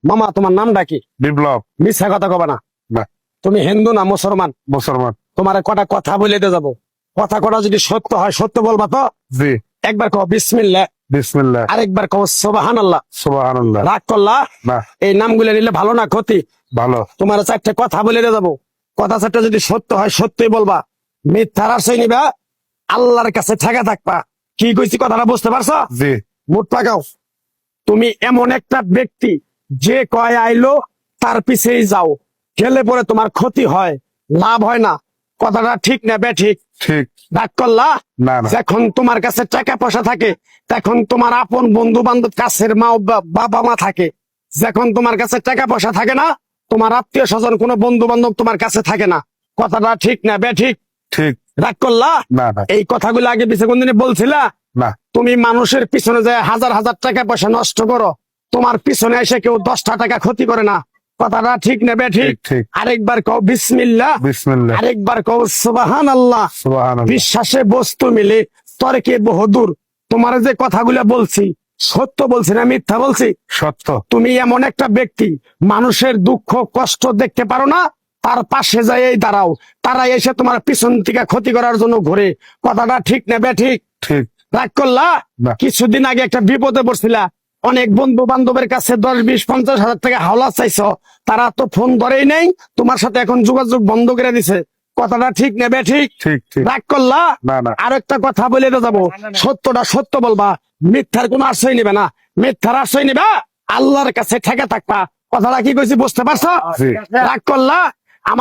মামা তোমার নামটা কি? বিপ্লব। মিথ্যা কথা কবা না। না। তুমি হিন্দু না মুসলমান? মুসলমান। তোমার কটা কথা বলে দিয়ে যাবো, কথা কটা যদি সত্য হয় সত্য বলবা তো? জি। একবার কও বিসমিল্লাহ, বিসমিল্লাহ, আরেকবার কও সুবহানাল্লাহ। সুবহানাল্লাহ। রাগ করলা? না, এই নামগুলো নিলে ভালো না ক্ষতি? ভালো। তোমার চারটে কথা বলে দিয়ে যাবো, কথা চারটে যদি সত্য হয় সত্যই বলবা, মিথ্যার আশ্রয় নিবা, আল্লাহর কাছে ঠেকা থাকবা। কি কইছি কথাটা বুঝতে পারছো? জি। মুখ পাকাও। তুমি এমন একটা ব্যক্তি যে কয় আইলো তার পিছেই যাও, গেলে পরে তোমার ক্ষতি হয়, লাভ হয় না। কথাটা ঠিক না বে ঠিক? ঠিক। রাগ করলা? না, না। যখন তোমার কাছে টাকা পয়সা থাকে তখন তোমার আপন বন্ধু বান্ধব, কাছের মা বাবা মা থাকে। যখন তোমার কাছে টাকা পয়সা থাকে না, তোমার আত্মীয় স্বজন কোনো বন্ধু বান্ধব তোমার কাছে থাকে না। কথাটা ঠিক না বে ঠিক? ঠিক। রাগ করলা? না, না। এই কথাগুলো আগে পিছে কোনদিন বলছিলা? না। তুমি মানুষের পিছনে যায় হাজার হাজার টাকা পয়সা নষ্ট করো, তোমার পিছনে এসে কেউ 10টা টাকা ক্ষতি করে না। কথাটা ঠিক নেবে ঠিক? ঠিক, ঠিক। আরেকবার কও বিসমিল্লাহ, বিসমিল্লাহ, আরেকবার কও সুবহানাল্লাহ। সুবহানাল্লাহ। বিশ্বাসে বস্তু মিলে তর্কে বহুদূর। তোমার যে কথাগুলো বলছি সত্য বলছি না মিথ্যা বলছি? সত্য। তুমি এমন একটা ব্যক্তি, মানুষের দুঃখ কষ্ট দেখতে পারো না, তার পাশে যাই দাঁড়াও, তারা এসে তোমার পিছন থেকে ক্ষতি করার জন্য ঘুরে। কথাটা ঠিক নেবে ঠিক? ঠিক। রাগ করলা? না। কিছুদিন আগে একটা বিপদে পড়ছিলা, অনেক বন্ধু বান্ধবের কাছে 10, 20, 50 হাজার টাকা হাওলা চাইছো, তারা তো ফোন ধরেই নেই, তোমার সাথে এখন যোগাযোগ বন্ধ করে দিছে। কথাটা ঠিক নেবে ঠিক? ঠিক। ঠিক। রাগ করলা? না, না। আর একটা কথা বলে তো যাবো, সত্যটা সত্য বলবা, মিথ্যার কোনো আশ্রয় নিবে না। মিথ্যার আশ্রয় নিবা, আল্লাহর কাছে ঠেকে থাকবা। কথাটা কি কইছি বুঝতে পারছো? জি। রাগ করলা?